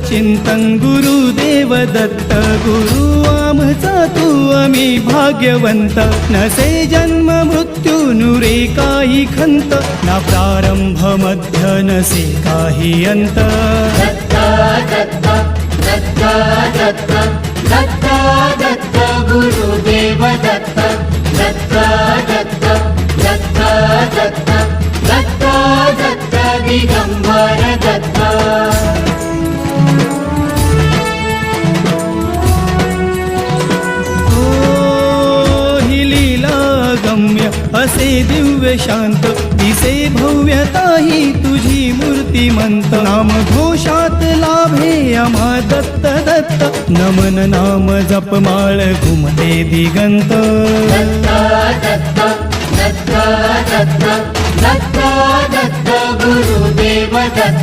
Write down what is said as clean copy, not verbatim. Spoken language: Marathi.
चिंतन गुरुदेव दत्त गुरु आमचा तू आम्ही भाग्यवंत नसे जन्म मृत्यू नुरे काही खंत ना प्रारंभ मध्य नसे काही अंत दत्ता दत्ता दत्ता दत्ता दत्ता दत्ता गुरुदेव दत्ता दत्ता दत्ता दत्ता दत्ता दत्ता दत्ता दिगंबर दत्ता असे दिव्य शांत दिसे भव्यता ही तुझी मूर्तिमंत नाम घोषात लाभे आम्हा दत्त दत्त नमन नाम जपमाळ घुमते दिगंत दत्ता दत्ता दत्ता दत्ता दत्ता दत्ता गुरुदेव दत्ता